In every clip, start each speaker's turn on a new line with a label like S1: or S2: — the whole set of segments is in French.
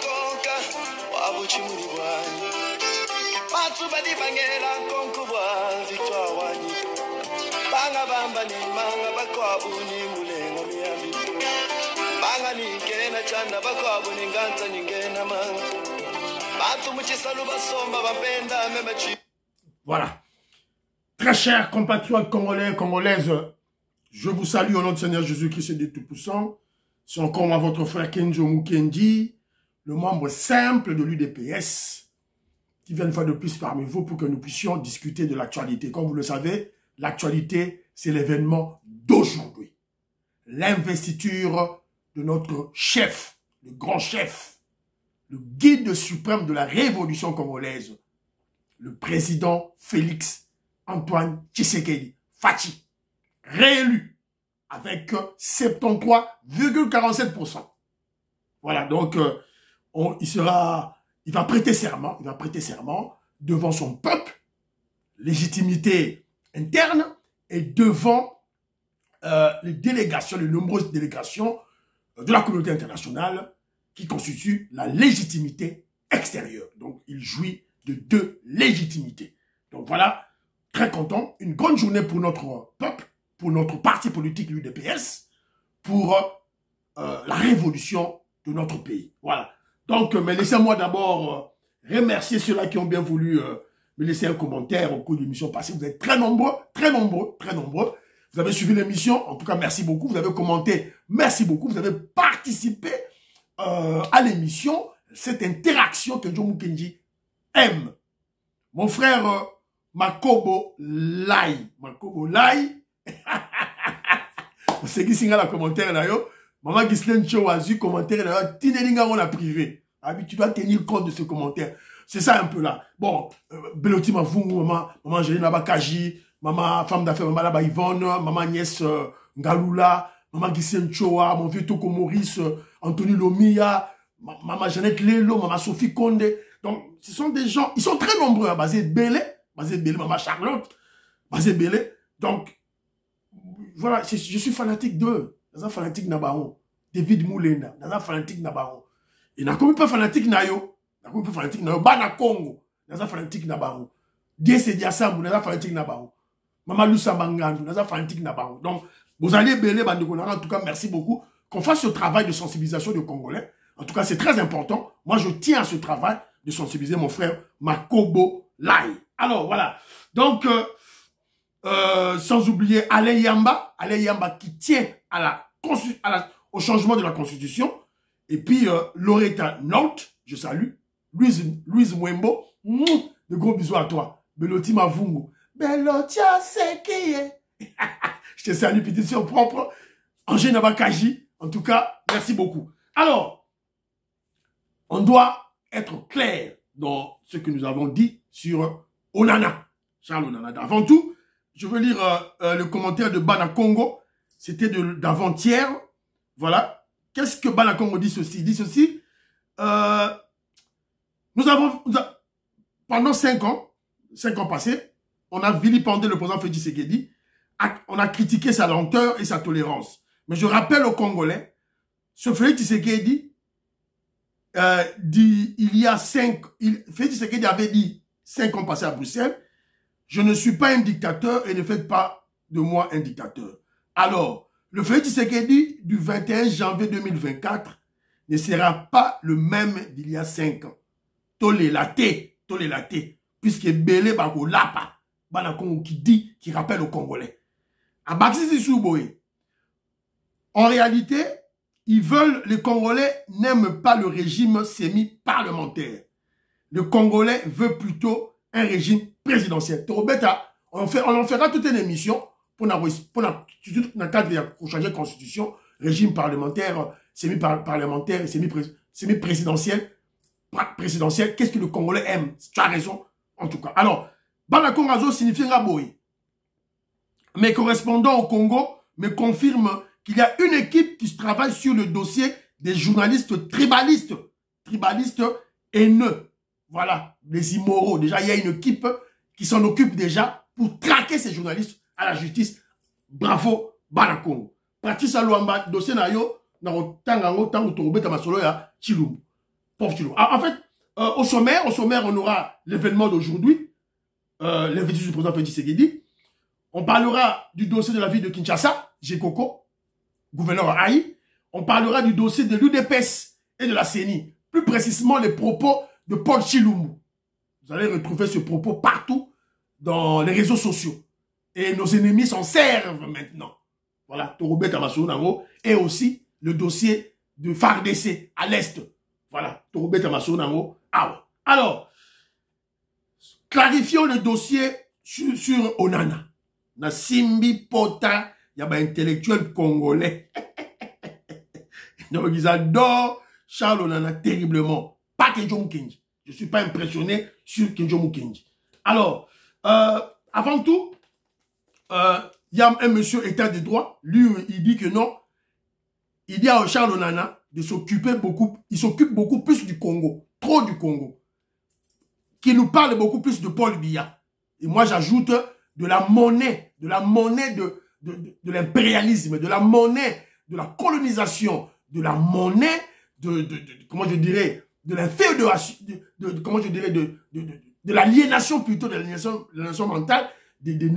S1: konka wabuchimuri bwanyi matsuba dibangela konku bwa victoire wanyi banga bamba ni manga bakwabu ni mulengo miyambi banga ni ngena chanda bakwabu ni nganza ni ngena manga batu muchisalu basomba bapenda memechi.
S2: Voilà. Très chers compatriotes congolais, congolaises, je vous salue au nom du Seigneur Jésus-Christ et de Tout-Puissant. C'est encore moi, votre frère Kenjo Mukendi, le membre simple de l'UDPS, qui vient une fois de plus parmi vous pour que nous puissions discuter de l'actualité. Comme vous le savez, l'actualité, c'est l'événement d'aujourd'hui. L'investiture de notre chef, le grand chef, le guide suprême de la révolution congolaise, le président Félix Antoine Tshisekedi Fachi, réélu avec 73,47%. Voilà, donc il va prêter serment devant son peuple, légitimité interne et devant les délégations, les nombreuses délégations de la communauté internationale qui constituent la légitimité extérieure. Donc il jouit de deux légitimités. Donc voilà, très content, une grande journée pour notre peuple, pour notre parti politique, l'UDPS, pour la révolution de notre pays. Voilà. Donc, mais laissez-moi d'abord remercier ceux-là qui ont bien voulu me laisser un commentaire au cours de l'émission passée. Vous êtes très nombreux, très nombreux, très nombreux. Vous avez suivi l'émission, en tout cas, merci beaucoup. Vous avez commenté, merci beaucoup. Vous avez participé à l'émission, cette interaction que John Mukendi aime. Mon frère Makobo Lai. Makobo Lai. C'est qui signe la commentaire là yo. Maman Ghislaine Chowazu commentaire là yo. Tinelinga on a privé. Ah oui, tu dois tenir compte de ce commentaire. C'est ça un peu là. Bon, Beloti Mavungu, maman Jelena Bakaji, maman femme d'affaires, maman Laba Yvonne, maman nièce Ngalula, maman Ghislaine Chowa, mon vieux Toko Maurice, Anthony Lomia, maman Jeannette Lelo, maman Sophie Konde. Donc, ce sont des gens, ils sont très nombreux, basé Belé, maman Charlotte, basé Belé. Donc, voilà, je suis fanatique d'eux. Dans un fanatique Nabaron. David Moulenda, dans un fanatique Nabaron. Et n'a comme pas fanatique Nayo, n'a comme pas fanatique Nayo, Bana Congo, dans un fanatique Nabaron. Diesse Diassambu, dans un fanatique Nabaron. Maman Lusa Bangandu, dans un fanatique Nabaron. Donc, vous allez Belé, Bandekonara, en tout cas, merci beaucoup. Qu'on fasse ce travail de sensibilisation des Congolais. En tout cas, c'est très important. Moi, je tiens à ce travail de sensibiliser mon frère Makobo Lai. Alors, voilà. Donc, sans oublier Alain Yamba qui tient au changement de la Constitution. Et puis, Loretta Nolte, je salue. Louise Mwembo, de gros bisous à toi. Beloti Mavungu. Belotia Sekiye. Je te salue, pétition propre. Angé Nabakaji. En tout cas, merci beaucoup. Alors, on doit être clair dans ce que nous avons dit sur Onana. Charles Onana. Avant tout, je veux lire le commentaire de Bana Congo. C'était d'avant-hier. Voilà. Qu'est-ce que Bana Congo dit ceci? Il dit ceci. Pendant 5 ans passés, on a vilipendé le président Félix Tshisekedi. On a critiqué sa lenteur et sa tolérance. Mais je rappelle aux Congolais, ce Félix Tshisekedi, Félix Tshisekedi avait dit 5 ans passés à Bruxelles, je ne suis pas un dictateur et ne faites pas de moi un dictateur. Alors, le Félix Tshisekedi du 21 janvier 2024 ne sera pas le même d'il y a 5 ans. Tolélate, puisque Belé Bako Lapa, Banakongo qui rappelle aux Congolais. À Baxisi Souboé, en réalité, les Congolais n'aiment pas le régime semi-parlementaire. Le Congolais veut plutôt un régime présidentiel. Torobeta, on en fera toute une émission pour changer la constitution, régime parlementaire, semi-parlementaire, semi-présidentiel, présidentiel. Qu'est-ce que le Congolais aime? Tu as raison, en tout cas. Alors, Banakongazo signifie Raboui. Mes correspondants au Congo me confirment qu'il y a une équipe qui travaille sur le dossier des journalistes tribalistes haineux. Voilà, les immoraux. Déjà, il y a une équipe qui s'en occupe déjà pour traquer ces journalistes à la justice. Bravo, Banakongo. Pratis Alouamba, dossier na yo, na otangango tango torobeta masolo ya Chilumbu. Pauvre Chilombo. En fait, au sommaire, on aura l'événement d'aujourd'hui, l'investiture du président Félix Tshisekedi. On parlera du dossier de la ville de Kinshasa, Gekoko, gouverneur Aïe. On parlera du dossier de l'UDPS et de la CENI. Plus précisément, les propos de Paul Chilombo. Vous allez retrouver ce propos partout dans les réseaux sociaux. Et nos ennemis s'en servent maintenant. Voilà, Torobet Amassou Nango. Et aussi le dossier de FARDC à l'Est. Voilà, Torobet Amassou Nango. Alors, clarifions le dossier sur Onana. Na Simbi Pota, il y a un intellectuel congolais. Donc, ils adorent Charles Onana terriblement. Pas Kenjo Mukendi. Je ne suis pas impressionné sur Kenjo Mukendi. Alors, avant tout, il y a un monsieur état de droit. Lui, il dit que non. Il dit à Charles Onana de s'occuper beaucoup. Il s'occupe beaucoup plus du Congo. Trop du Congo. Qui nous parle beaucoup plus de Paul Biya. Et moi, j'ajoute de la monnaie de l'impérialisme, de la monnaie de la colonisation, de la monnaie comment je dirais, de la fédération, comment je dirais, de l'aliénation plutôt, de l'aliénation mentale des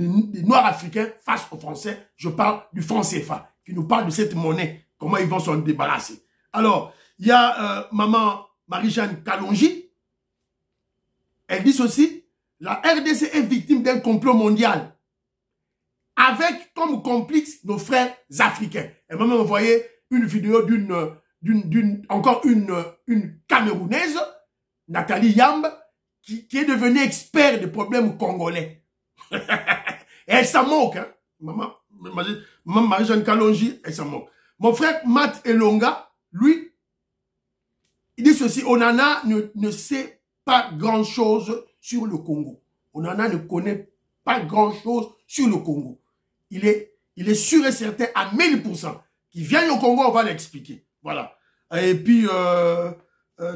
S2: Noirs africains face aux Français. Je parle du franc CFA, qui nous parle de cette monnaie, comment ils vont s'en débarrasser. Alors, il y a maman Marie-Jeanne Kalonji. Elle dit ceci: la RDC est victime d'un complot mondial avec comme complices nos frères africains. Elle m'a même envoyé une vidéo d'une Camerounaise, Nathalie Yamb, qui est devenue expert des problèmes congolais. Et elle s'en moque, hein. Maman Marie-Jeanne Kalonji, elle s'en moque. Mon frère Matt Elonga, lui, il dit ceci: Onana ne sait pas grand-chose sur le Congo. Onana ne connaît pas grand-chose sur le Congo. Il est sûr et certain à 1000% qu'il vient au Congo, on va l'expliquer. Voilà. Et puis,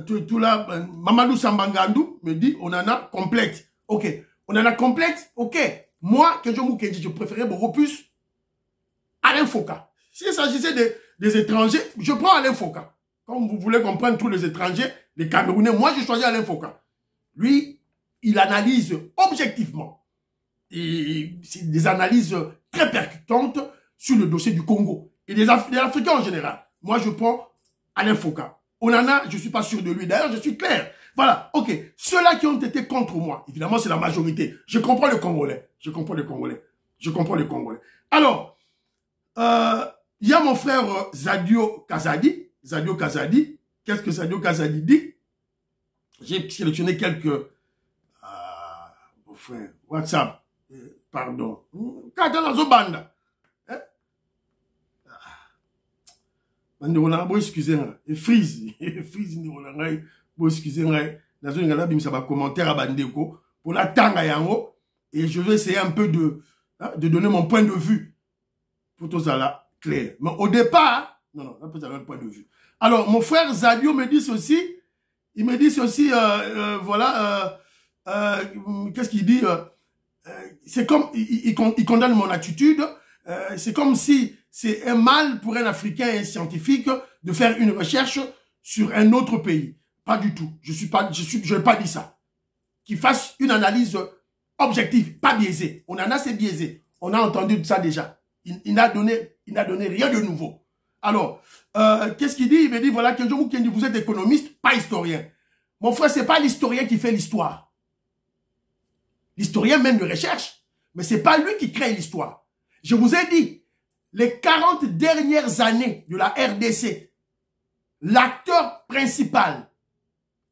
S2: tout là, Mamadou Sambangandou me dit, Onana complète. Ok. Onana complète. Ok. Moi, Kenjo Mukendi, je préférais beaucoup plus Alain Foka. S'il s'agissait des étrangers, je prends Alain Foka. Comme vous voulez comprendre tous les étrangers, les Camerounais, moi, je choisis Alain Foka. Lui, il analyse objectivement. Et c'est des analyses très percutantes sur le dossier du Congo. Et des Africains en général. Moi, je prends Alain Foka. Onana, je ne suis pas sûr de lui. D'ailleurs, je suis clair. Voilà, ok. Ceux-là qui ont été contre moi, évidemment, c'est la majorité. Je comprends le Congolais. Je comprends le Congolais. Je comprends le Congolais. Alors, il y a mon frère Zadio Kazadi. Zadio Kazadi. Qu'est-ce que Zadio Kazadi dit? J'ai sélectionné quelques... mon frère, WhatsApp. Pardon. Katana excusez-moi. Et freeze. Freeze, excusez-moi. Dans une galère, ça va commentaire à Bandeko. Pour la tanga yango. Et je vais essayer un peu de donner mon point de vue. Pour tout ça là, clair. Mais au départ, non, là, peut-être un point de vue. Alors, mon frère Zadio me dit ceci. Il me dit ceci, voilà, qu'est-ce qu'il dit? C'est comme, il condamne mon attitude. C'est comme si c'est un mal pour un Africain et un scientifique de faire une recherche sur un autre pays. Pas du tout. Je n'ai pas dit ça. Qu'il fasse une analyse objective, pas biaisée. On en a, c'est biaisé. On a entendu ça déjà. Il n'a donné rien de nouveau. Alors, qu'est-ce qu'il dit? Il me dit, voilà, Kenjo Mukendi, vous êtes économiste, pas historien. Mon frère, c'est pas l'historien qui fait l'histoire. L'historien mène de recherche, mais c'est pas lui qui crée l'histoire. Je vous ai dit, les 40 dernières années de la RDC, l'acteur principal,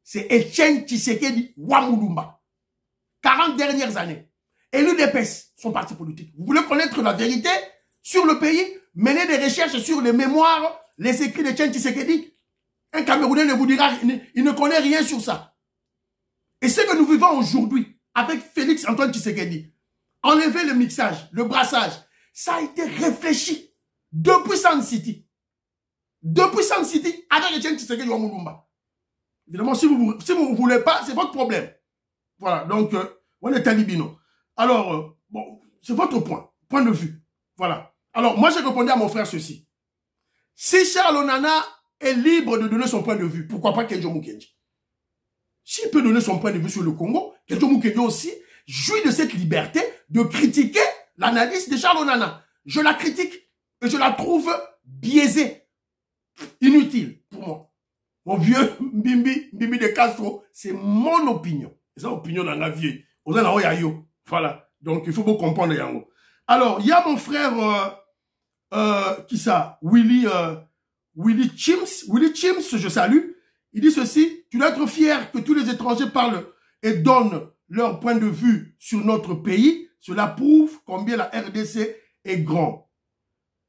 S2: c'est Etienne Tshisekedi Wamulumba. 40 dernières années. Et l'UDPS, son parti politique. Vous voulez connaître la vérité sur le pays? Menez des recherches sur les mémoires, les écrits d'Etienne Tshisekedi. Un Camerounais ne vous dira, il ne connaît rien sur ça. Et ce que nous vivons aujourd'hui, avec Félix Antoine Tshisekedi, enlever le mixage, le brassage, ça a été réfléchi depuis Sun City. Depuis Sun City, avec Etienne Tshisekedi Wamulumba. Évidemment, si vous ne voulez pas, c'est votre problème. Voilà, donc, on est talibino. Alors, bon, c'est votre point de vue. Voilà. Alors, moi, j'ai répondu à mon frère ceci. Si Charles Onana est libre de donner son point de vue, pourquoi pas Kenjo Mukendi? s'il peut donner son point de vue sur le Congo, Kejo Mukedio aussi jouit de cette liberté de critiquer l'analyse de Charles Onana. Je la critique et je la trouve biaisée, inutile pour moi. Mon vieux Mbimbi de Castro, c'est mon opinion. C'est l'opinion dans la vie. Voilà. Donc, il faut beaucoup comprendre. Alors, il y a mon frère, qui ça? Willy Chims. Willy Chims, je salue. Il dit ceci: tu dois être fier que tous les étrangers parlent et donnent leur point de vue sur notre pays. Cela prouve combien la RDC est grand.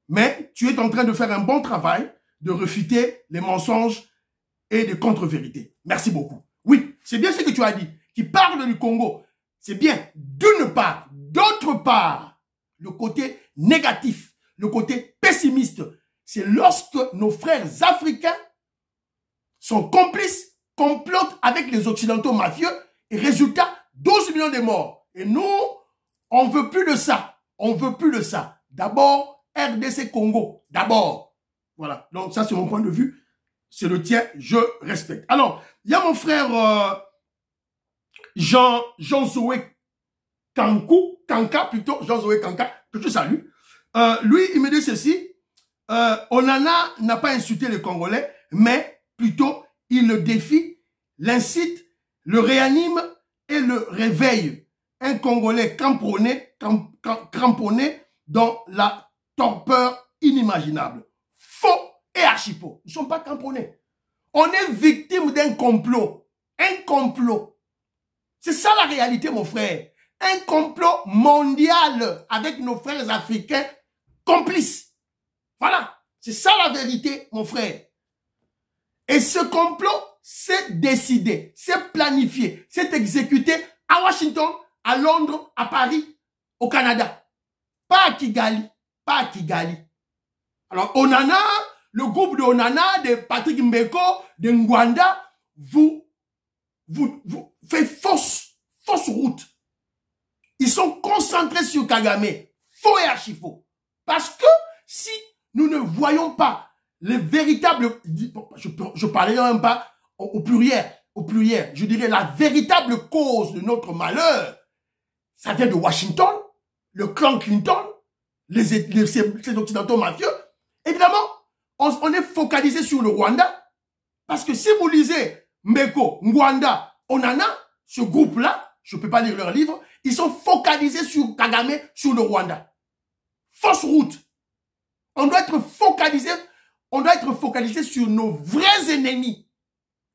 S2: Mais tu es en train de faire un bon travail de refuter les mensonges et des contre-vérités. Merci beaucoup. Oui, c'est bien ce que tu as dit. Qui parle du Congo. C'est bien d'une part. D'autre part, le côté négatif, le côté pessimiste, c'est lorsque nos frères africains sont complices, complotent avec les occidentaux mafieux et résultat, 12 millions de morts. Et nous, on veut plus de ça. On veut plus de ça. D'abord, RDC Congo. D'abord. Voilà. Donc ça, c'est mon point de vue. C'est le tien. Je respecte. Alors, il y a mon frère Jean-Zoé Kanka plutôt. Jean-Zoé Kanka, que je salue. Lui, il me dit ceci. Onana n'a pas insulté les Congolais, mais plutôt, il le défie, l'incite, le réanime et le réveille. Un Congolais cramponné dans la torpeur inimaginable. Faux et archipaux. Ils ne sont pas cramponnés. On est victime d'un complot. Un complot. C'est ça la réalité, mon frère. Un complot mondial avec nos frères africains complices. Voilà. C'est ça la vérité, mon frère. Et ce complot, c'est décidé, c'est planifié, c'est exécuté à Washington, à Londres, à Paris, au Canada. Pas à Kigali. Pas à Kigali. Alors, Onana, le groupe de Onana, de Patrick Mbeko, de Ngwanda, vous fait fausse route. Ils sont concentrés sur Kagame. Faux et archi-faux. Parce que si nous ne voyons pas les véritables, je parlerai même pas au pluriel, je dirais la véritable cause de notre malheur, ça vient de Washington, le clan Clinton, ces occidentaux mafieux. Évidemment, on est focalisé sur le Rwanda, parce que si vous lisez Mbeko, Ngwanda, Onana, ce groupe-là, je ne peux pas lire leurs livres, ils sont focalisés sur Kagame, sur le Rwanda. Fausse route. On doit être focalisé sur nos vrais ennemis.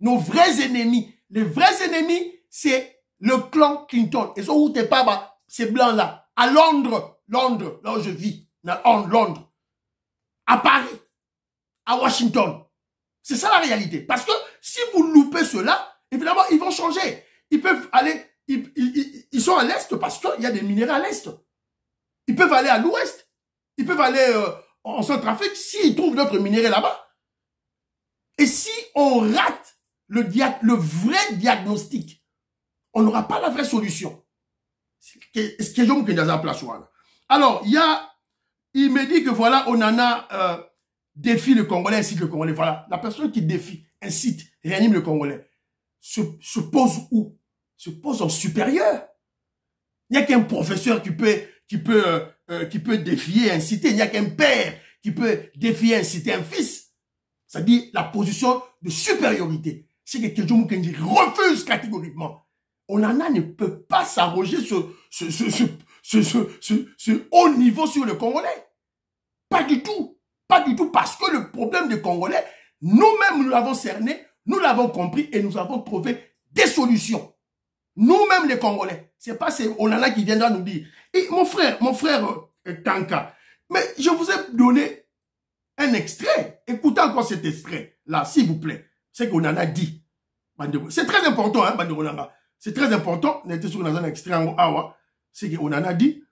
S2: Nos vrais ennemis. Les vrais ennemis, c'est le clan Clinton. Et où t'es pas, ces blancs-là. À Londres, là où je vis. Londres. À Paris. À Washington. C'est ça la réalité. Parce que si vous loupez cela, évidemment, ils vont changer. Ils peuvent aller, ils sont à l'est parce qu'il y a des minéraux à l'est. Ils peuvent aller à l'ouest. Ils peuvent aller en Centrafrique s'ils trouvent d'autres minéraux là-bas. Et si on rate le vrai diagnostic, on n'aura pas la vraie solution. Alors, il me dit que voilà, Onana défie le Congolais, incite le Congolais. Voilà, la personne qui défie, incite, réanime le Congolais, se pose où? Se pose en supérieur. Il n'y a qu'un professeur qui peut défier, inciter. Il n'y a qu'un père qui peut défier, inciter un fils. C'est-à-dire la position de supériorité. C'est que Kejo Mukendi refuse catégoriquement. Onana ne peut pas s'arroger ce haut niveau sur le Congolais. Pas du tout. Pas du tout, parce que le problème des Congolais, nous-mêmes, nous l'avons cerné, nous l'avons compris et nous avons trouvé des solutions. Nous-mêmes, les Congolais. C'est pas Onana qui viendra nous dire. Et mon frère Tanka, mais je vous ai donné un extrait. Écoutez encore cet extrait-là, s'il vous plaît. C'est qu'on en a dit. C'est très important, hein, Banderonanga. C'est très important. On était sur un extrait en Awa. C'est qu'on en a dit.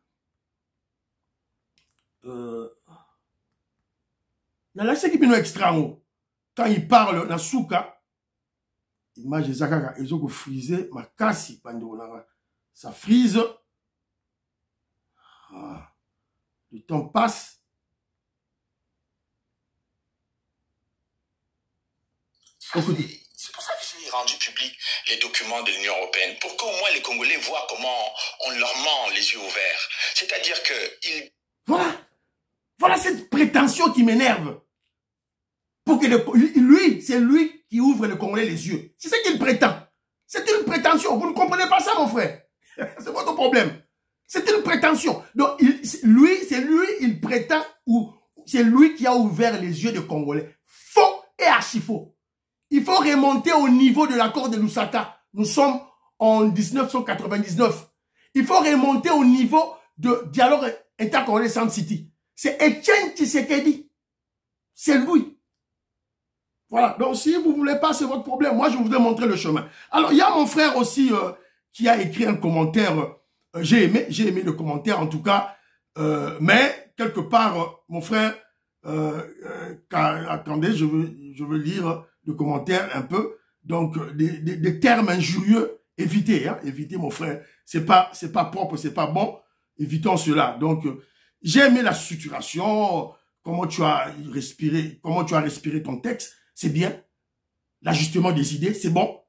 S2: C'est qui est extrait en haut. Quand il parle, dans Souka, image de Zakaka, ils ont frisé ma casse, Banderonanga. Ça frise. Ah. Le temps passe.
S3: C'est pour ça que j'ai rendu public les documents de l'Union européenne pour qu'au moins les Congolais voient comment on leur ment les yeux ouverts. C'est-à-dire que
S2: Voilà cette prétention qui m'énerve. Pour que lui, c'est lui qui ouvre les Congolais les yeux. C'est ce qu'il prétend. C'est une prétention. Vous ne comprenez pas ça, mon frère. C'est votre problème. C'est une prétention. Donc, c'est lui, il prétend, ou c'est lui qui a ouvert les yeux des Congolais. Faux et archi faux. Il faut remonter au niveau de l'accord de Lusaka. Nous sommes en 1999. Il faut remonter au niveau de dialogue intercongolais Sound City. C'est Etienne Tshisekedi. C'est lui. Voilà. Donc, si vous ne voulez pas, c'est votre problème. Moi, je vous ai montré le chemin. Alors, il y a mon frère aussi qui a écrit un commentaire. J'ai aimé le commentaire, en tout cas. Mais, quelque part, mon frère, attendez, je veux lire le commentaire un peu. Donc, des termes injurieux, évitez, hein, évitez, mon frère. C'est pas propre, c'est pas bon. Évitons cela. Donc, j'ai aimé la structuration, comment tu as respiré ton texte, c'est bien. L'ajustement des idées, c'est bon.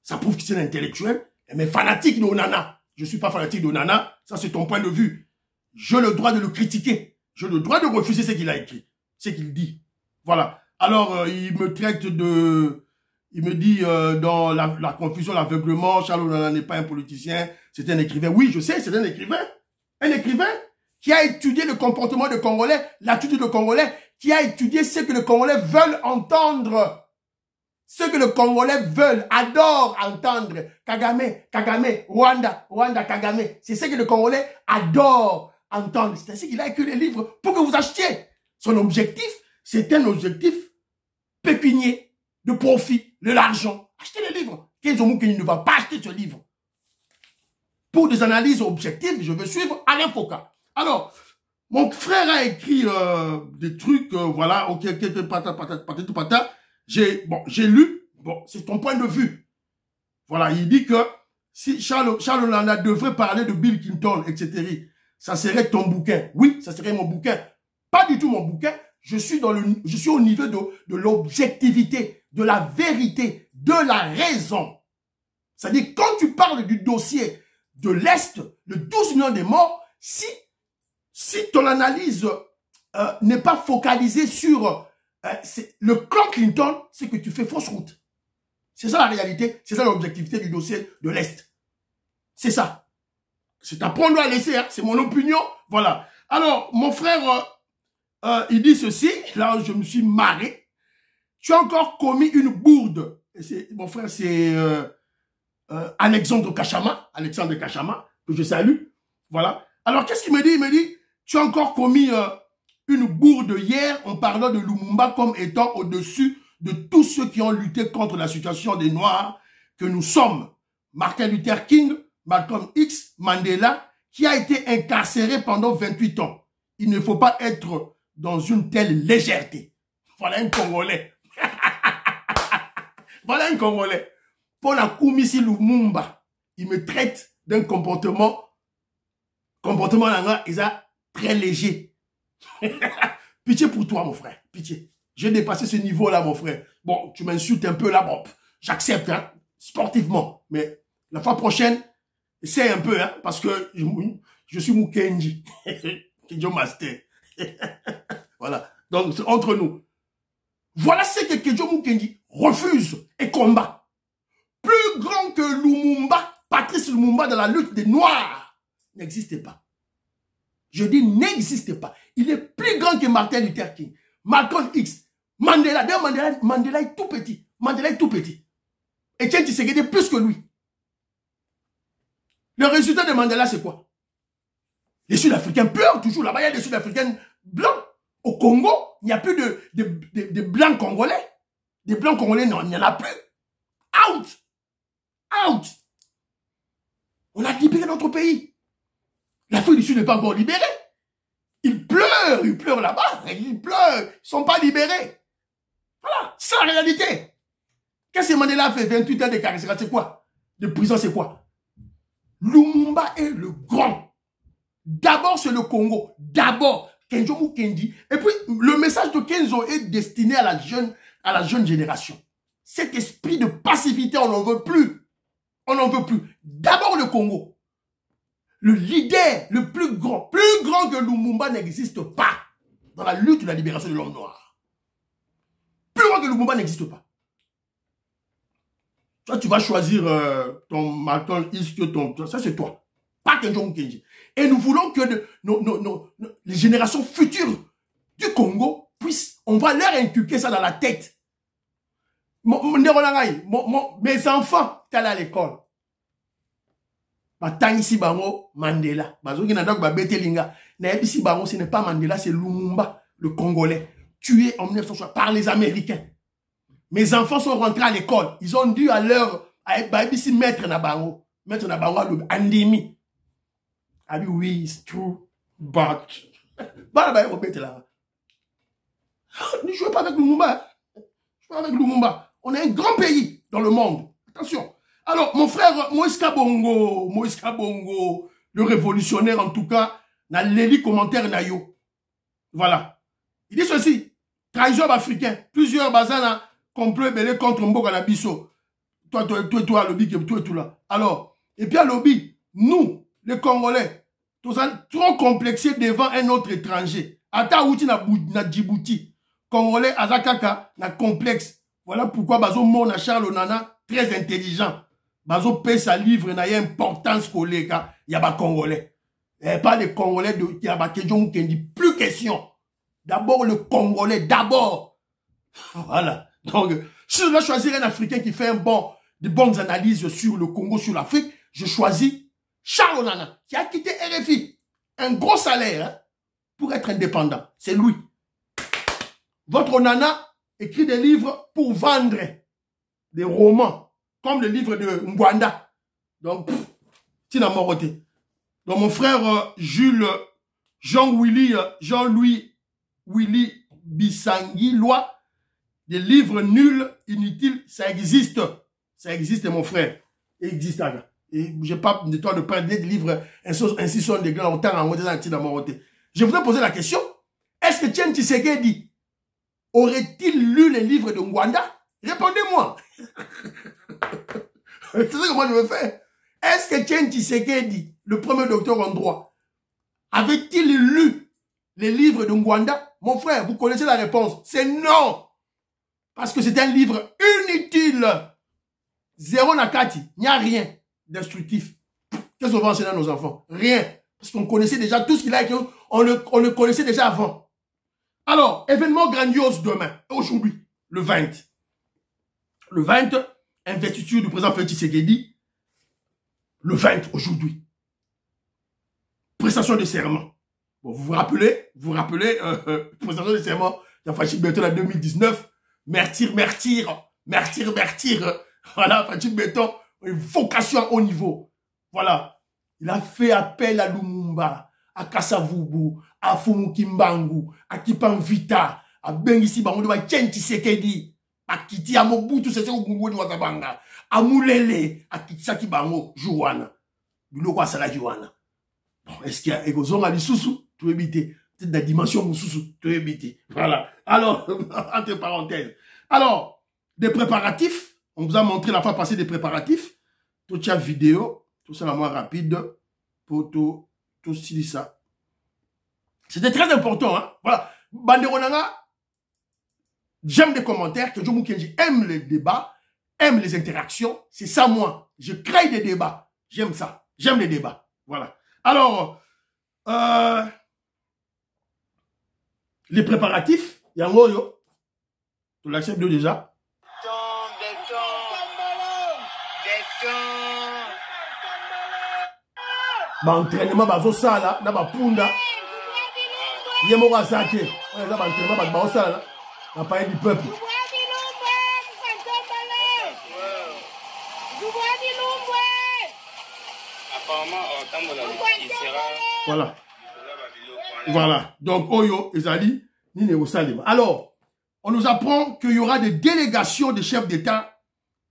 S2: Ça prouve que c'est un intellectuel. Mais fanatique de Onana. Je suis pas fanatique de Onana. Ça, c'est ton point de vue. J'ai le droit de le critiquer. J'ai le droit de refuser ce qu'il a écrit. Ce qu'il dit. Voilà. Alors, il me traite de... Il me dit, dans la confusion, l'aveuglement, Charles Onana n'est pas un politicien, c'est un écrivain. Oui, je sais, c'est un écrivain. Un écrivain qui a étudié le comportement des Congolais, l'attitude des Congolais, qui a étudié ce que les Congolais veulent entendre. Ce que les Congolais veulent, adorent entendre. Kagame, Rwanda, Kagame. C'est ce que les Congolais adorent entendre. C'est ainsi qu'il a écrit les livres pour que vous achetiez. Son objectif, c'est un objectif pécunier, de profit, de l'argent. Achetez les livres. Kenzo Mukeni ne va pas acheter ce livre. Pour des analyses objectives, je veux suivre Alain Foka. Alors, mon frère a écrit des trucs, voilà, ok, pata. J'ai lu, bon, c'est ton point de vue. Voilà, il dit que si Charles Onana devrait parler de Bill Clinton, etc., ça serait ton bouquin. Oui, ça serait mon bouquin. Pas du tout mon bouquin. Je suis au niveau de l'objectivité, de la vérité, de la raison. C'est-à-dire, quand tu parles du dossier de l'Est, de 12 millions de morts, si ton analyse n'est pas focalisée sur le clan Clinton, c'est que tu fais fausse route. C'est ça la réalité, c'est ça l'objectivité du dossier de l'Est. C'est ça. C'est à prendre ou à laisser, hein, c'est mon opinion. Voilà. Alors, mon frère, il dit ceci, là je me suis marré. Tu as encore commis une bourde. Mon frère, c'est Alexandre Kachama, que je salue. Voilà. Alors, qu'est-ce qu'il me dit? Il me dit, tu as encore commis une bourde hier en parlant de Lumumba comme étant au-dessus de tous ceux qui ont lutté contre la situation des Noirs que nous sommes. Martin Luther King, Malcolm X, Mandela, qui a été incarcéré pendant 28 ans. Il ne faut pas être dans une telle légèreté. Voilà un Congolais. Voilà un Congolais. Pour la Koumisi Lumumba, il me traite d'un comportement là, il est très léger. Pitié pour toi, mon frère. Pitié. J'ai dépassé ce niveau-là, mon frère. Bon, tu m'insultes un peu là, bon, j'accepte, hein, sportivement. Mais la fois prochaine, essaye un peu, hein, parce que je suis Mukenji. Kenjo Master. Voilà. Donc, c'est entre nous. Voilà ce que Kenjo Mukenji refuse et combat. Plus grand que Lumumba, Patrice Lumumba dans la lutte des Noirs, n'existait pas. Je dis n'existe pas. Il est plus grand que Martin Luther King, Malcolm X, Mandela. D'ailleurs, Mandela est tout petit. Mandela est tout petit. Etienne Tshisekedi est plus que lui. Le résultat de Mandela, c'est quoi? Les Sud-Africains pleurent toujours. Là-bas, il y a des Sud-Africains blancs. Au Congo, il n'y a plus de blancs congolais. Des blancs congolais, non, il n'y en a plus. Out! Out! On a libéré notre pays. L'Afrique du Sud n'est pas encore libérée. Ils pleurent là-bas. Ils pleurent. Ils ne sont pas libérés. Voilà, c'est la réalité. Qu'est-ce que Mandela a fait 28 ans de carcération? C'est quoi? De prison, c'est quoi? Lumumba est le grand. D'abord, c'est le Congo. D'abord, Kenzo Mukendi. Et puis, le message de Kenzo est destiné à la jeune génération. Cet esprit de passivité, on n'en veut plus. On n'en veut plus. D'abord le Congo. Le leader le plus grand que Lumumba n'existe pas dans la lutte de la libération de l'homme noir. Plus grand que Lumumba n'existe pas. Toi, tu vas choisir ton Malcolm X, ça c'est toi. Pas Kenjo Kenji. Et nous voulons que les générations futures du Congo puissent, on va leur inculquer ça dans la tête. Mes enfants, t'es allé à l'école. Ici bango Mandela. Ce n'est pas Mandela, c'est Lumumba, le Congolais, tué en 1960 par les Américains. Mes enfants sont rentrés à l'école. Ils ont dû à l'heure mettre na bango Andemi. Ah oui, it's true, but ne jouez pas avec Lumumba. On est un grand pays dans le monde. Attention. Alors, mon frère Moïse Kabongo, le révolutionnaire en tout cas, n'a les commentaires nayo. Voilà. Il dit ceci. Trahison africain. Plusieurs bazana complot belé contre Mboka Nabiso. Toi, lobby, toi, tout là. Alors, et puis à lobby, nous, les Congolais, tous trop complexés devant un autre étranger. Ata outi na Djibouti. Congolais, Azakaka, na complexe. Voilà pourquoi Bazo Mona Charles Onana, très intelligent. Bazo paie sa livre, n'a y importance collègue, il y a pas Congolais. Et pas les Congolais qui a pas question qui dit plus question. D'abord le Congolais, d'abord. Voilà. Donc, si je dois choisir un Africain qui fait de bonnes analyses sur le Congo, sur l'Afrique, je choisis Charles Onana, qui a quitté RFI. Un gros salaire, hein, pour être indépendant. C'est lui. Votre Onana écrit des livres pour vendre des romans, comme le livre de Ngwanda. Donc, Tinamoroté. Donc, mon frère Jean-Louis Willy Bissangui, loi, des livres nuls, inutiles, ça existe. Ça existe, mon frère. Il existe. Et je n'ai pas de toi de prendre des livres, ainsi sont des grands autant en Tinamoroté. Je voudrais poser la question, est-ce que Tien Tshisekedi aurait-il lu les livres de Ngwanda? Répondez-moi. C'est ça que moi je veux faire. Est-ce que Tien Tshisekedi, le premier docteur en droit, avait-il lu les livres de Ngwanda? Mon frère, vous connaissez la réponse. C'est non. Parce que c'est un livre inutile. Zéro nakati. Il n'y a rien d'instructif. Qu'est-ce qu'on va enseigner à nos enfants? Rien. Parce qu'on connaissait déjà tout ce qu'il a écrit. On le connaissait déjà avant. Alors, événement grandiose demain, aujourd'hui, le 20. Le 20, investiture du président Félix Tshisekedi. Le 20, aujourd'hui. Prestation de serment. Bon, vous vous rappelez, prestation de serment, il y a Fachi Béton en 2019. Mertir. Voilà, Fachi Béton, une vocation à haut niveau. Voilà. Il a fait appel à Lumumba, à Kassavubu, à Fumukimbangu, à Kipanvita, à Bengisi Bango, à Tien Tshisekedi, à Kiti, à Mobutu, c'est ça au Gungo de Wakabanga, à Moulele, à Kitsaki Bango, Jouana. Biloko Asala Jouana. Bon, est-ce qu'il y a Egozonga Lissousou? Tu éviter. C'est de la dimension Moussoussou. Tu éviter. Voilà. Alors, entre parenthèses. Alors, des préparatifs. On vous a montré la fois passée des préparatifs. Tout ça vidéo. Tout ça la moins rapide. Pour tout ça. C'était très important, hein. Voilà. Banderonanga, j'aime les commentaires, que Jomo Kenji aime les débats, aime les interactions. C'est ça, moi. Je crée des débats. J'aime ça. J'aime les débats. Voilà. Alors, les préparatifs, il y a un yo. Tu l'acceptes déjà? Entraînement, bazo sala, na ba punda. Yemo wa sake. On a entraînement, ba bazo sala, na paye du peuple. Voilà. Voilà. Donc, Oyo, Ezali, Nine Osalima. Alors, on nous apprend qu'il y aura des délégations de chefs d'État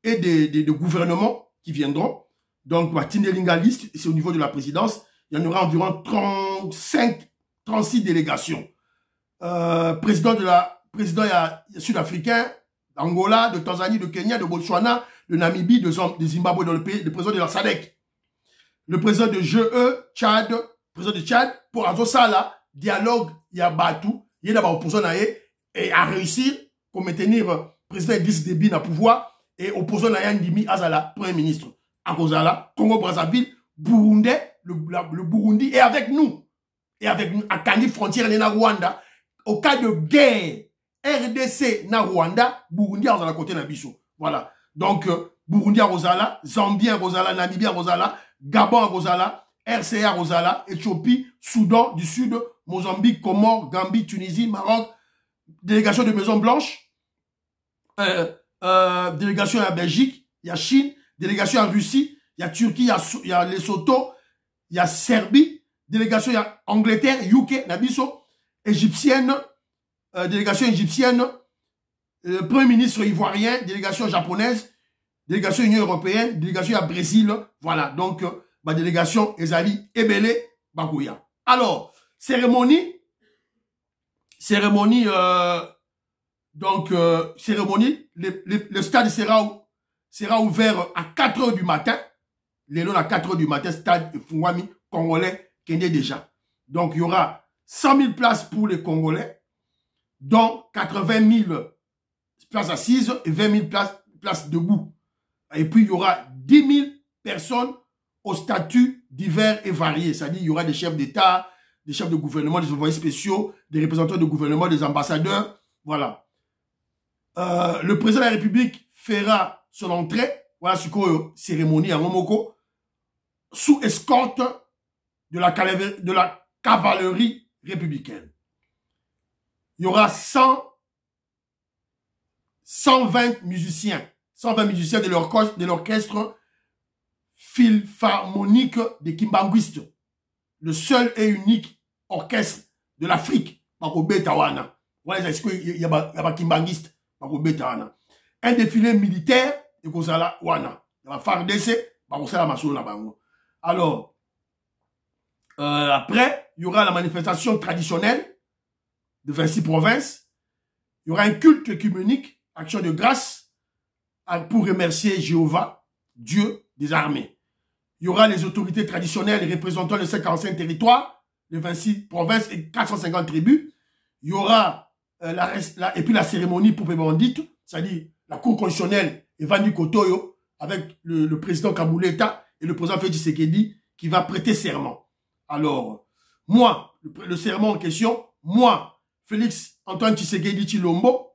S2: et de gouvernements qui viendront. Donc, Tinelinga liste, c'est au niveau de la présidence. Il y en aura environ 36 délégations. Président sud-africain, d'Angola, de Tanzanie, de Kenya, de Botswana, de Namibie, de Zimbabwe, dans le pays, le président de la SADC. Le président de GE, Tchad, président de Tchad, pour Azosala, dialogue, il y a Batou, il y a d'abord opposant et à réussir pour maintenir président Idriss Déby dans le pouvoir et opposant à Ndimi Azala, premier ministre. Azosala, Congo-Brazzaville, Burundi, le Burundi est avec nous. Et avec nous, à Kandi, frontière de Rwanda. Au cas de guerre, RDC na Rwanda, Burundi à la côté de Nabiso. Voilà. Donc, Burundi à Rosala, Zambie à Rosala, Namibie à Rosala, Gabon à Rosala, RCA à Rosala, Éthiopie, Soudan du Sud, Mozambique, Comores, Gambie, Tunisie, Maroc, délégation de Maison Blanche, délégation à Belgique, il y a Chine, délégation à Russie, il y a Turquie, il y a Lesotho, il y a Serbie, délégation il y a Angleterre, UK, Nabiso, égyptienne, délégation égyptienne, premier ministre ivoirien, délégation japonaise, délégation Union européenne, délégation à Brésil, voilà, donc, ma délégation Ezali Ebele Bagoya. Alors, cérémonie, le stade sera ouvert à 4 h du matin, les lots à 4 h du matin, stade Fungwami, congolais, Kenya déjà. Donc, il y aura 100 000 places pour les Congolais, dont 80 000 places assises et 20 000 places debout. Et puis, il y aura 10 000 personnes au statut divers et variés. C'est-à-dire, il y aura des chefs d'État, des chefs de gouvernement, des envoyés spéciaux, des représentants de gouvernement, des ambassadeurs. Voilà. Le président de la République fera son entrée, voilà ce que cérémonie à Momoko, sous escorte de la cavalerie républicaine. Il y aura 120 musiciens de l'orchestre philharmonique des Kimbanguistes, le seul et unique orchestre de l'Afrique. Voilà, il y a Kimbanguiste. Un défilé militaire, et Kozala Wana. Il y a FARDC, alors, après, il y aura la manifestation traditionnelle de 26 provinces. Il y aura un culte œcuménique, action de grâce, pour remercier Jéhovah, Dieu des armées. Il y aura les autorités traditionnelles représentant les 55 territoires, les 26 provinces et 450 tribus. Il y aura et puis la cérémonie pour Pébandite, c'est-à-dire la cour constitutionnelle Evani Kotoyo, avec le président Kabouleta et le président Félix Tshisekedi qui va prêter serment. Alors, moi, le serment en question, moi, Félix Antoine Tshisekedi Tshilombo,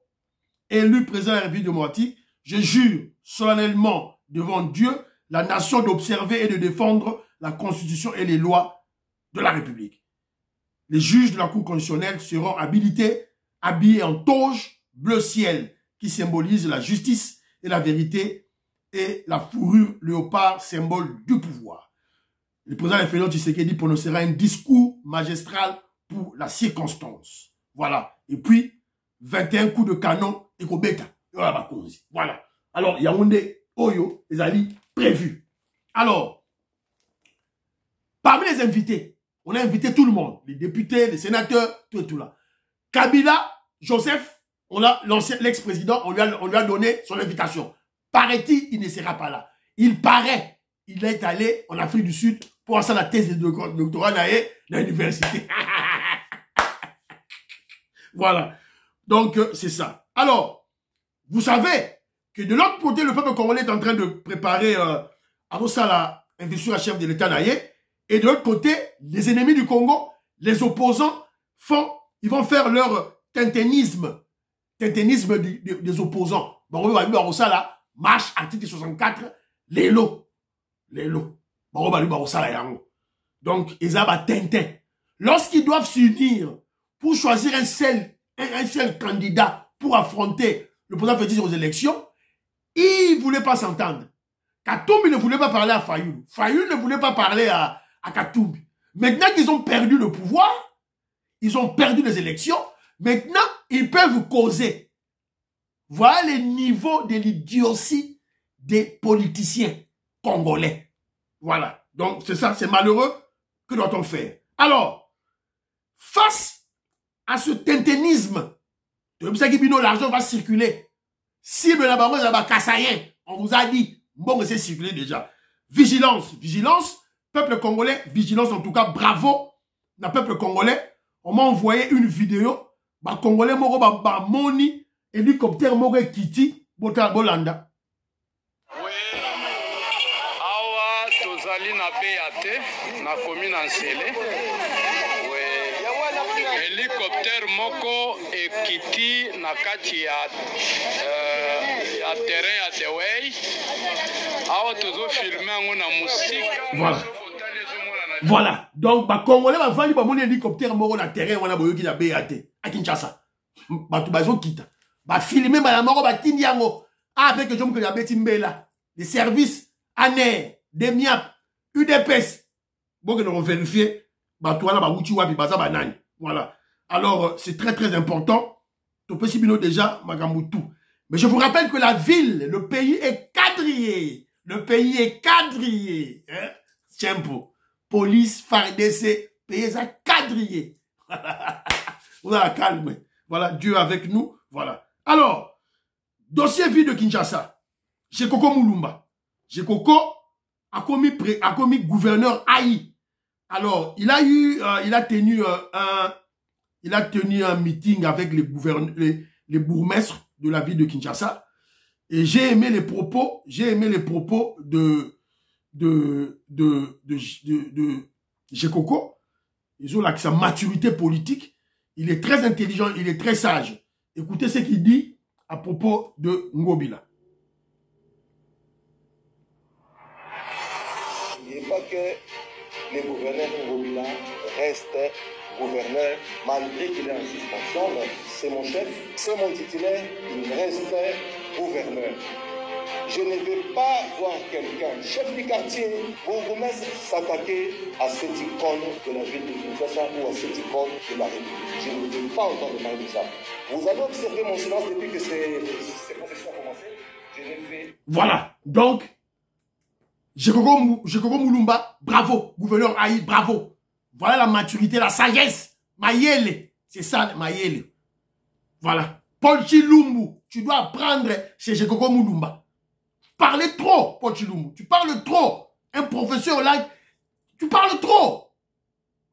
S2: élu président de la République démocratique, je jure solennellement devant Dieu la nation d'observer et de défendre la Constitution et les lois de la République. Les juges de la Cour constitutionnelle seront habilités, habillés en toge bleu ciel, qui symbolise la justice et la vérité, et la fourrure léopard, symbole du pouvoir. Le président Félix Tshisekedi prononcera un discours magistral pour la circonstance. Voilà. Et puis, 21 coups de canon et Kobeta. Voilà. Alors, Yaoundé, Oyo, les alliés prévus. Alors, parmi les invités, on a invité tout le monde. Les députés, les sénateurs, tout là. Kabila, Joseph, l'ex-président, on lui a donné son invitation. Paraît-il, il ne sera pas là. Il paraît, il est allé en Afrique du Sud pour faire la thèse de doctorat dans l'université. Voilà. Donc, c'est ça. Alors, vous savez que de l'autre côté, le peuple congolais est en train de préparer avant ça la investiture à chef de l'État naïe. Et de l'autre côté, les ennemis du Congo, les opposants, ils vont faire leur tinténisme des opposants. Bon, on va voir ça là. Marche, article 64, les lots. Donc, ils ont Tintin. Lorsqu'ils doivent s'unir pour choisir un seul candidat pour affronter le président Félix aux élections, ils ne voulaient pas s'entendre. Katumbi ne voulait pas parler à Fayoulou. Fayoulou ne voulait pas parler à Katumbi. Maintenant qu'ils ont perdu le pouvoir, ils ont perdu les élections, maintenant, ils peuvent causer. Voilà les niveaux de l'idiotie des politiciens congolais. Voilà. Donc, c'est ça, c'est malheureux. Que doit-on faire? Alors, face à ce tinténisme, l'argent va circuler. cible la bango za ba Kassayen. On vous a dit, bon, c'est circulé déjà. Vigilance, vigilance. Peuple congolais, vigilance en tout cas, bravo. Le peuple congolais, on m'a envoyé une vidéo. Ba congolais moko ba moni hélicoptère moko kiti bota bolanda.
S4: Oui. Awa tozali na BAT na commune Nsele. Oui. Hélicoptère moko ekiti na kati ya terrain ya Dewey. Awa tozo filmer ngo na musika.
S2: Voilà. Voilà. Donc, bah, Congolais, va vendre mon hélicoptère, mon na terrain, on a besoin de la BAT. À Kinshasa. Bah, tout bazo quitte. Bah, filmer, bah, la mort, bah, tindiango. Ah, avec que j'aime que la bête là. Les services, ANER, DEMIAP, UDPS. Bon, que nous allons vérifier. Bah, toi, là, bah, où tu vois, puis bah, ça, bah, nani. Voilà. Alors, c'est très, très important. Tout petit bino déjà, Magamoutou. Mais je vous rappelle que la ville, le pays est quadrillé. Le pays est quadrillé. Hein? Tiempo. Police, FARDC, pays à quadriller. On a la calme. Voilà, Dieu avec nous. Voilà. Alors, dossier vie de Kinshasa. Jekoko Mulumba. Jekoko a commis gouverneur Aïe. Alors, il a tenu un meeting avec les gouverneurs, les bourgmestres de la ville de Kinshasa. Et j'ai aimé les propos de Jekoko. Ils ont là sa maturité politique. Il est très intelligent, il est très sage. Écoutez ce qu'il dit à propos de Ngobila.
S5: Il n'est pas que le gouverneur Ngobila reste gouverneur malgré qu'il est en suspension. C'est mon chef, c'est mon titulaire, il reste gouverneur. Je ne vais pas voir quelqu'un, chef du quartier, bourgmestre, s'attaquer à cette icône de la ville de Kinshasa ou à cette icône de la République. Je ne veux pas entendre parler de ça. Vous avez observé mon silence depuis que ces professions ont commencé. Je l'ai fait.
S2: Voilà. Donc, Jekoko Mulumba, bravo. Gouverneur Aïe, bravo. Voilà la maturité, la sagesse. Mayele. C'est ça, Mayele. Voilà. Paul Chilumbu, tu dois apprendre chez Jekoko Mulumba. Parlez trop, Paul Chilumbu. Tu parles trop. Un professeur là, tu parles trop.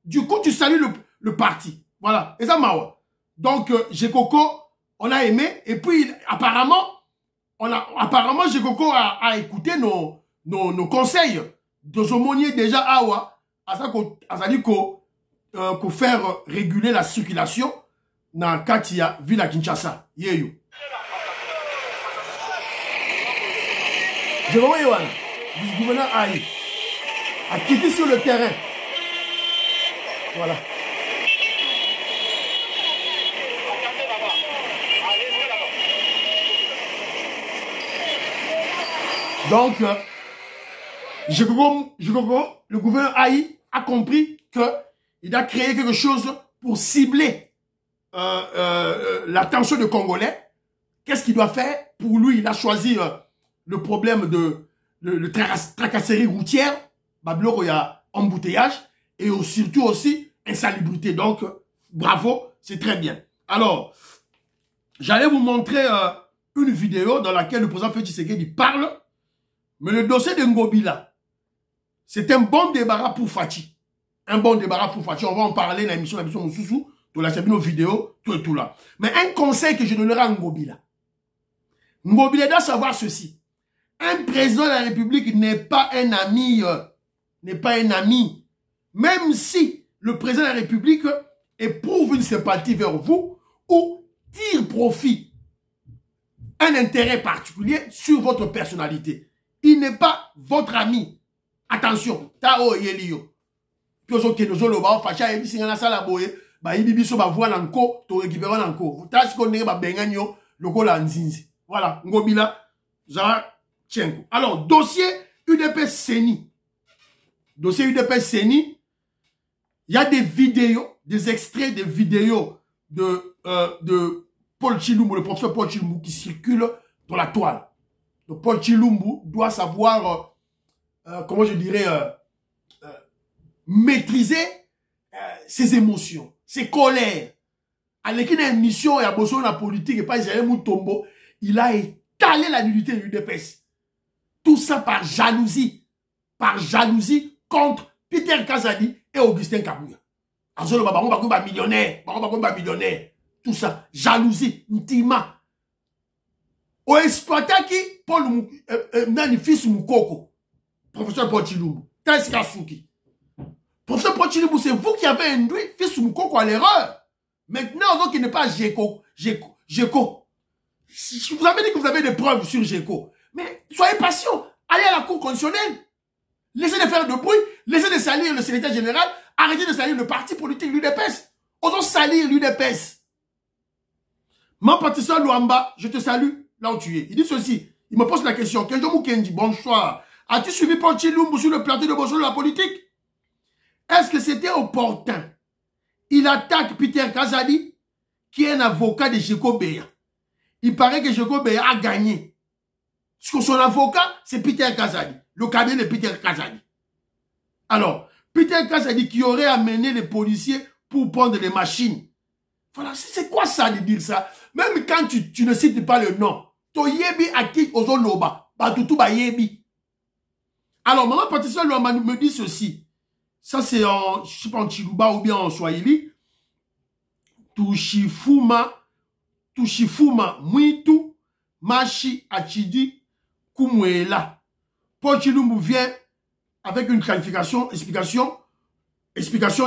S2: Du coup, tu salues le parti. Voilà. Et ça, Mawa. Donc, Jekoko, on a aimé. Et puis, apparemment, Jekoko a écouté nos conseils. Deux aumôniers déjà, Awa. A dit qu'on faire réguler la circulation dans Katia, ville à Kinshasa. Yeyo. Je vois Yohan, du gouverneur Aïe, a quitté sur le terrain. Voilà. Donc, le gouverneur Aïe a compris qu'il a créé quelque chose pour cibler l'attention des Congolais. Qu'est-ce qu'il doit faire? Pour lui, il a choisi le problème de tracasserie routière. Bablo, il y a embouteillage. Et surtout aussi, insalubrité. Donc, bravo, c'est très bien. Alors, j'allais vous montrer une vidéo dans laquelle le président Félix Tshisekedi parle. Mais le dossier de Ngobila, c'est un bon débarras pour Fachi. Un bon débarras pour Fachi. On va en parler dans l'émission Moussoussou. Tout là, c'est nos vidéos, tout et tout là. Mais un conseil que je donnerai à Ngobila. Ngobila doit savoir ceci. Un président de la République n'est pas un ami. N'est pas un ami. Même si le président de la République éprouve une sympathie vers vous ou tire profit, un intérêt particulier sur votre personnalité. Il n'est pas votre ami. Attention. Tao yelio. Piozo kenozolo ba facha ebi singana sala boye ba ibi biso ba voix nanko to récupérer nanko. Tâche qu'on ne ba benganyo lokola nzinzi. Voilà, Ngobila za Tchenko. Alors, dossier UDPS Seni. Dossier UDPS Seni, il y a des vidéos, des extraits de vidéos de Paul Chilumbu, le professeur Paul Chilumbu qui circulent dans la toile. Donc Paul Chilumbu doit savoir, comment je dirais, maîtriser ses émotions, ses colères. À l'équipe d'une mission et à besoin de la politique et pas Israël Moutombo, il a caler la nullité de l'UDPS. Tout ça par jalousie contre Peter Kazadi et Augustin Kabouya. Azolo ba millionnaire, millionnaire. Tout ça, jalousie, intima. O exploitaki Paul Nani fils Moukoko, professeur Paul Chilumbu. Professeur Paul Chilumbu, c'est vous qui avez induit fils Moukoko à l'erreur. Maintenant, donc il n'est pas Géco. Vous avez dit que vous avez des preuves sur Géco. Mais soyez patient. Allez à la cour constitutionnelle. Laissez de faire de bruit. Laissez de salir le secrétaire général. Arrêtez de salir le parti politique, l'UDPS. Osons salir l'UDPS. Ma pâtisseur Luamba, je te salue là où tu es. Il dit ceci. Il me pose la question. Kenjo Mukendi, bonsoir. As-tu suivi Paul Chilumbu sur le plateau de Bonjour de la politique? Est-ce que c'était opportun? Il attaque Peter Kazadi, qui est un avocat de Géco Béa. Il paraît que Géco Béa a gagné. Parce que son avocat, c'est Peter Kazadi. Le cabinet de Peter Kazadi. Alors, Peter Kazadi qui aurait amené les policiers pour prendre les machines. Voilà, c'est quoi ça de dire ça? Même quand tu ne cites pas le nom. To yebi aki ozoloba. Batutu ba yebi. Alors, maman Patricia me dit ceci. Ça, c'est en, je sais pas, en Chiluba ou bien en Swahili. Tushifuma, Mwitu, Mashi, Achidi, Kumwela. Paul Chilumbu vient avec une qualification, explication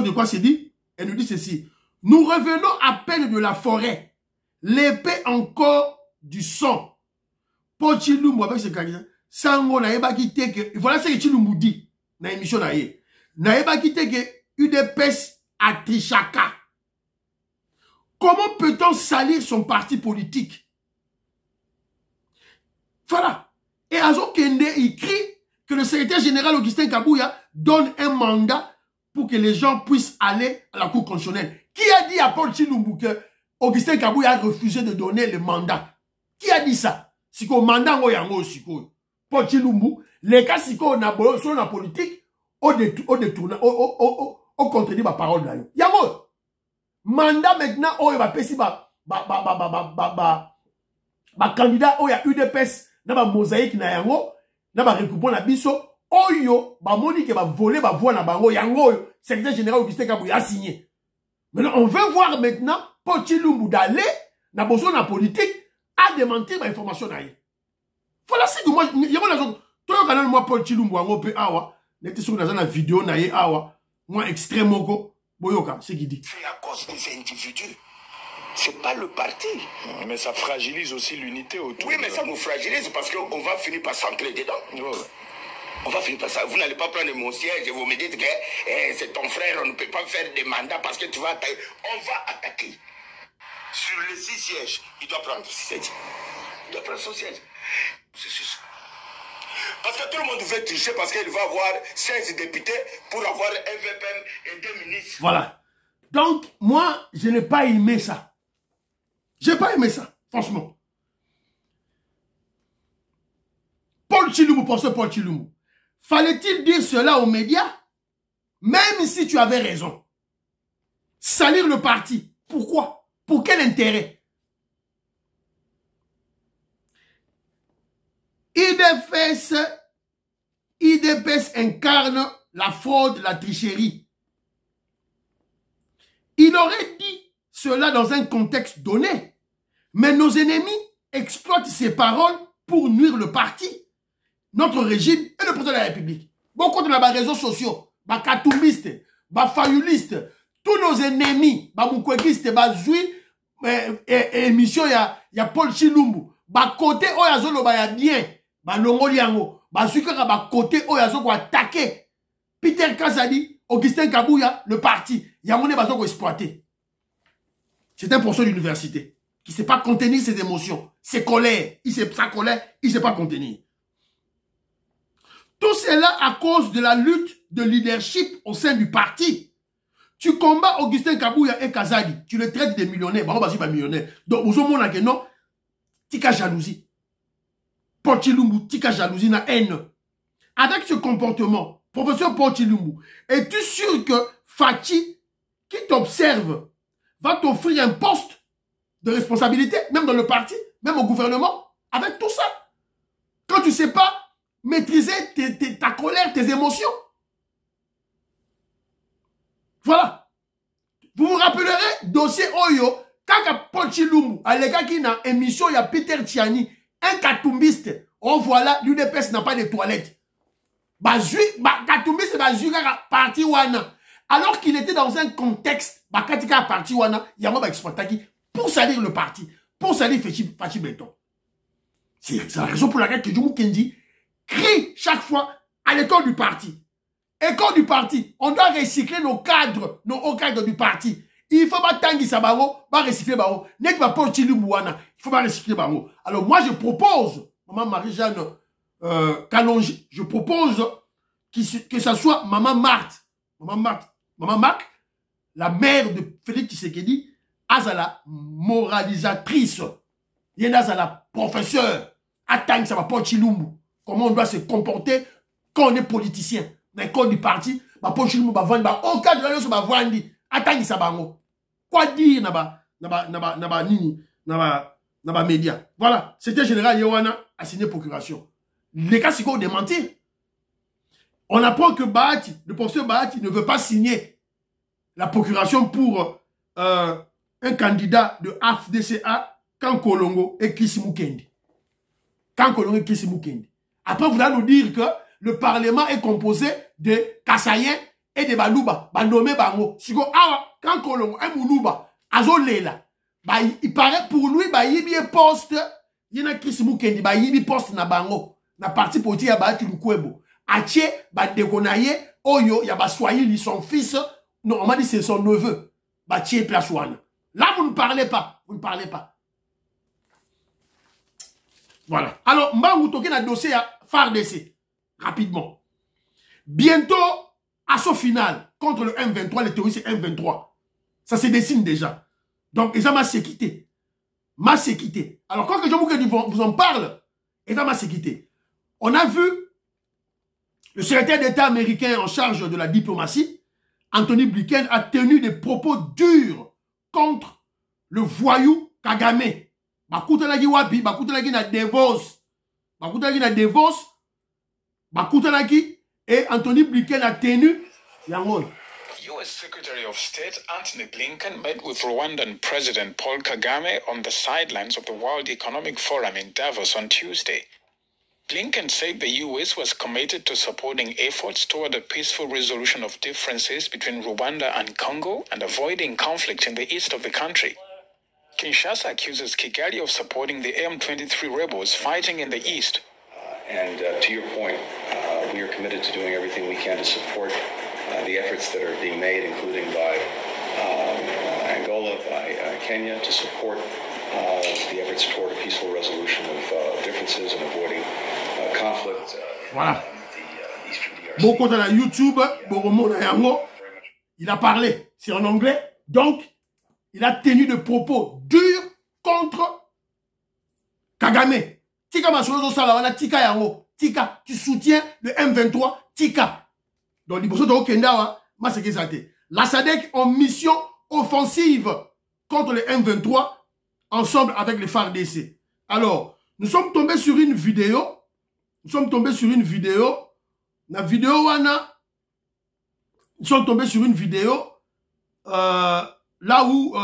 S2: de quoi c'est dit. Elle nous dit ceci. Nous revenons à peine de la forêt. L'épée encore du sang. Paul Chilumbu avec ses qualifications. Sango na yeba kite que, voilà ce que Chilumbu dit. Na émission na ye. Na yeba kite que UDPS a trichaka. Comment peut-on salir son parti politique? Voilà. Et Azo Kende écrit que le secrétaire général Augustin Kabouya donne un mandat pour que les gens puissent aller à la cour constitutionnelle. Qui a dit à Paul Chilumbu que Augustin Kabouya a refusé de donner le mandat? Qui a dit ça? Si le mandat est Paul Chilumbu, les cas si on a sur la politique, on détourne, on contredit ma parole là. Yango. Mandat maintenant, on va passer candidat, on y a UDPS, na ba mosaïque na yango, na ba recoupon na biso, oyo, ba moni ke ba voler, ba voix na bango, yango, secrétaire général Augustin Kabouya a signé. Maintenant, on veut voir maintenant, Paul Chilumbu d'aller, na boso na politique, à démentir ma information na ye. Voilà, c'est que moi, yango la zone, toi, quand moi, Paul Chilumbu, yango, pe awa, n'était sur la vidéo na ye awa, moi, extrême moko, boyoka, c'est qui dit.
S3: C'est à cause des individus. C'est pas le parti.
S6: Mais ça fragilise aussi l'unité autour.
S3: Oui, mais ça nous fragilise parce qu'on va finir par s'entrer dedans.
S6: Ouais.
S3: On va finir par ça. Vous n'allez pas prendre mon siège et vous me dites que c'est ton frère, on ne peut pas faire des mandats parce que tu vas attaquer. On va attaquer. Sur les 6 sièges, il doit prendre 6 sièges. Il doit prendre son siège. C'est ça. Parce que tout le monde veut tricher parce qu'il va avoir 16 députés pour avoir un VPM et 2 ministres.
S2: Voilà. Donc, moi, je n'ai pas aimé ça. J'ai pas aimé ça, franchement. Paul Chilumbu, professeur Paul Chilumbu. Fallait-il dire cela aux médias? Même si tu avais raison. Salir le parti. Pourquoi? Pour quel intérêt? IDPS incarne la fraude, la tricherie. Il aurait dit cela dans un contexte donné. Mais nos ennemis exploitent ces paroles pour nuire le parti, notre régime et le président de la République. Beaucoup de les réseaux sociaux, les katoumistes, les fayulistes, tous nos ennemis, les moukouekistes, les zoui, émission, il y a Paul Chilumbu. Les côté, il y a zolo, il y a bien, les longoliango, les suikara, les côté, il y a zolo, attaquer. Peter Kazadi, Augustin Kabouya, le parti, il y a mon exploité. C'est un professeur d'université qui ne sait pas contenir ses émotions, ses colères. Sa colère, il ne sait pas contenir. Tout cela à cause de la lutte de leadership au sein du parti. Tu combats Augustin Kabouya et Kazadi. Tu le traites de millionnaires. Donc, vous avez dit non, tika jalousie. Paul Chilumbu, tika jalousie, na haine. Avec ce comportement, professeur Paul Chilumbu, es-tu sûr que Fachi, qui t'observe, va t'offrir un poste de responsabilité, même dans le parti, même au gouvernement? avec tout ça. Quand tu ne sais pas maîtriser ta colère, tes émotions. Voilà. Vous vous rappellerez, dossier Oyo, quand Paul Chilumbu, à l'égal qui n'a émission, il y a Peter Tiani, un katumbiste. Oh voilà, l'UDPS n'a pas de toilettes. Katumbiste, parti wana. Alors qu'il était dans un contexte, Katika parti wana, Yama exploitaki, pour salir le parti, pour salir Fachi Béton. C'est la raison pour laquelle que Djoumou Kendi crie chaque fois à l'école du parti. École du parti, on doit recycler nos cadres, nos hauts cadres du parti. Il faut pas tanguer ça, pas recycler baro. N'est pas pour Chilubouana, il faut pas recycler baro. Alors moi je propose, maman Marie-Jeanne Kalonji, je propose que ça soit maman Marthe, maman Marthe, la mère de Félix Tshisekedi, Azala moralisatrice, Azala professeur, attends ça va pas Chilumbu. Comment on doit se comporter quand on est politicien. Dans l'école du parti, au cadre de la vandi, attends ça bango. Quoi dire naba média. Voilà, c'était général Yowana a signé procuration. Les cas c'est quoi de mentir. On apprend que Bahati, le professeur Bahati ne veut pas signer la procuration pour un candidat de AFDCA Kankolongo et Kisimu Kendi. Kankolongo et Kisimu Kendi. Après, vous allez nous dire que le Parlement est composé de Kassayen et de Balouba. Bandomé Bango. Si vous quand Kolongo, un Moulouba, Azolela, il paraît pour lui, il y a un poste, il y a un Kisimu Kendi, il y a un poste na Bango. Na parti politique, il y a un Lukwebo. Ache, Dekonaye, Oyo, il y a Baswahili, son fils, non, on m'a dit c'est son neveu. Tché Plasouane. Là, vous ne parlez pas. Vous ne parlez pas. Voilà. Alors, Mbangou toqué dans le dossier à FARDC. Rapidement. Bientôt, assaut final contre le M23, les terroristes M23. Ça se dessine déjà. Donc, ils ont ma séquité. Ma séquité. Alors, quand je vous en parle, ils ont ma séquité. On a vu le secrétaire d'État américain en charge de la diplomatie, Anthony Blinken, a tenu des propos durs contre le voyou Kagame. Bakoutanagi wapi, bakoutanagi na Davos. Bakoutanagi na Davos, bakoutanagi, et Anthony Blinken a tenu yango.
S7: U.S. Secretary of State Anthony Blinken met with Rwandan President Paul Kagame on the sidelines of the World Economic Forum in Davos on Tuesday. Blinken said the U.S. was committed to supporting efforts toward a peaceful resolution of differences between Rwanda and Congo and avoiding conflict in the east of the country. Kinshasa accuses Kigali of supporting the M23 rebels fighting in the east.
S8: And to your point, we are committed to doing everything we can to support the efforts that are being made, including by Angola, by Kenya, to support the efforts toward a peaceful resolution of differences and avoiding conflict.
S2: Voilà. Beaucoup dans la YouTube, il a parlé, c'est en anglais, donc il a tenu des propos durs contre Kagame. Tika Masolo Sala, on a Tika Yango. Tika, tu soutiens le M23, Tika. Donc, il faut que la SADC en mission offensive contre le M23 ensemble avec les FARDC. Alors, nous sommes tombés sur une vidéo. La vidéo, nous sommes tombés sur une vidéo là où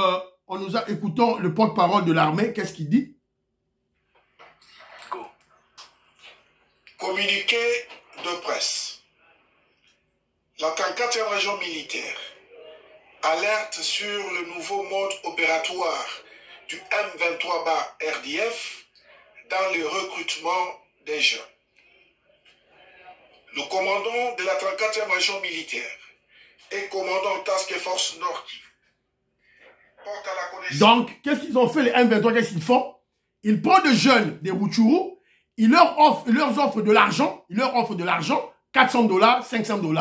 S2: on nous a écouté le porte-parole de l'armée. Qu'est-ce qu'il dit?
S9: Communiqué de presse. La 34e région militaire alerte sur le nouveau mode opératoire du M23-RDF dans le recrutement des jeunes. Le commandant de la 34e région militaire et commandant Task Force Nord porte à la connaissance...
S2: Donc, qu'est-ce qu'ils ont fait les M23? Qu'est-ce qu'ils font? Ils prennent des jeunes, des Rutshuru, ils leur offrent de l'argent, 400 $, 500 $.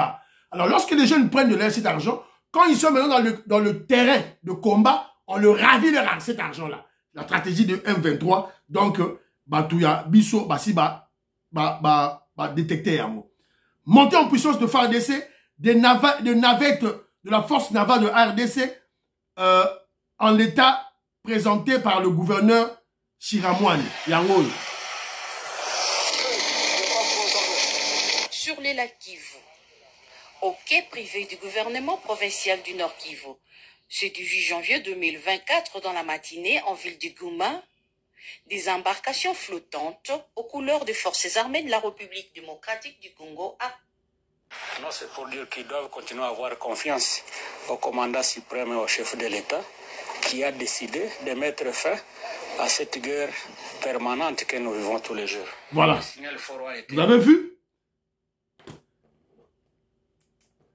S2: Alors, lorsque les jeunes prennent de cet argent, quand ils sont maintenant dans le terrain de combat, on leur ravit cet argent-là. La stratégie de M23, donc, Batouya, Bisso, Basiba, détecter Yango. Montée en puissance de FARDC, des navettes de la force navale de RDC, en l'état présenté par le gouverneur Chiramouane, Yango.
S10: Mandela Kivu, au quai privé du gouvernement provincial du Nord Kivu. Ce 18 janvier 2024, dans la matinée, en ville du Gouma, des embarcations flottantes aux couleurs des forces armées de la République démocratique du Congo.
S4: Non, c'est pour dire qu'ils doivent continuer à avoir confiance au commandant suprême et au chef de l'État qui a décidé de mettre fin à cette guerre permanente que nous vivons tous les jours.
S2: Voilà. Vous avez vu?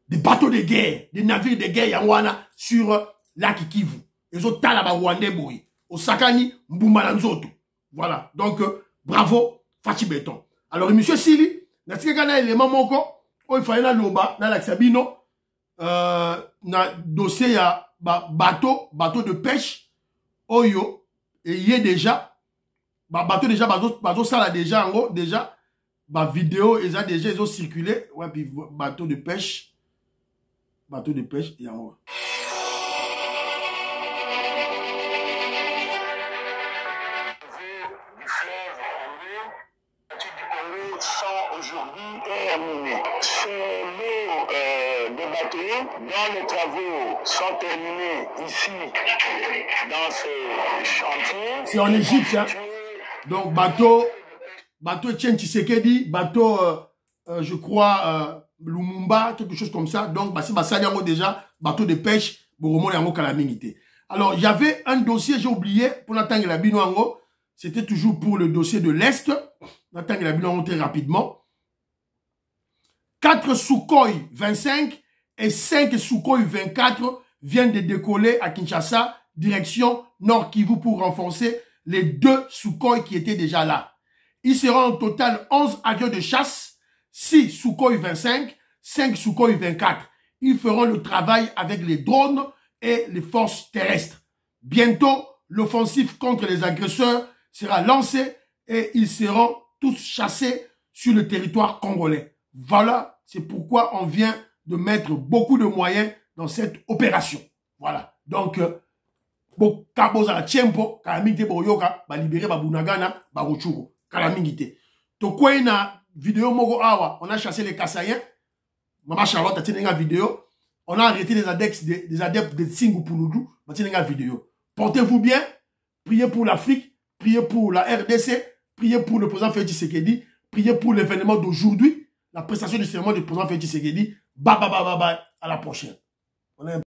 S2: Des bateaux de guerre, des navires de guerre Yangwana sur lac Kivu. Ils ont talaba Rwandais boy. Osakani Mbumba Nzoto. Voilà. Donc, bravo, Fachi Béton. Alors, monsieur Sili, n'a-t-il qu'un élément moko? Il fallait na loba, na la Sabino, na dossier ya bateau de pêche, oyo, et y est déjà, bateau ça là déjà, en gros, déjà, vidéo, ils ont circulé, ouais, puis bateau de pêche, et en gros.
S3: C'est l'eau des bateaux dont les travaux sont terminés ici, dans ce chantier.
S2: C'est en Égypte, hein. Donc, bateau Etienne Tshisekedi, bateau, je crois, Lumumba, quelque chose comme ça. Donc, c'est déjà bateau de pêche, alors, il y avait un dossier, j'ai oublié, pour l'attendre la Binoango, c'était toujours pour le dossier de l'Est, l'attendre la Binoango très rapidement. 4 Sukhoi 25 et 5 Sukhoi 24 viennent de décoller à Kinshasa, direction Nord Kivu pour renforcer les 2 Sukhoi qui étaient déjà là. Ils seront en total 11 avions de chasse, 6 Sukhoi 25, 5 Sukhoi 24. Ils feront le travail avec les drones et les forces terrestres. Bientôt, l'offensive contre les agresseurs sera lancée et ils seront tous chassés sur le territoire congolais. Voilà, c'est pourquoi on vient de mettre beaucoup de moyens dans cette opération. Voilà. Donc, Kaboza la Tchempo, Kalamingite Boyoka, ba libérer Babunagana, Baruchuru, Kalamingite. Tokwe na vidéo Mogo Awa, on a chassé les Kassaïens. Maman Charlotte a tenu une vidéo. On a arrêté des adeptes de Tsingou Pouloudou, on a tenu une vidéo. Portez-vous bien, priez pour l'Afrique, priez pour la RDC, priez pour le président Félix Tshisekedi, priez pour l'événement d'aujourd'hui. La prestation du serment du président Félix Tshisekedi. Bye bye bye bye bye. À la prochaine.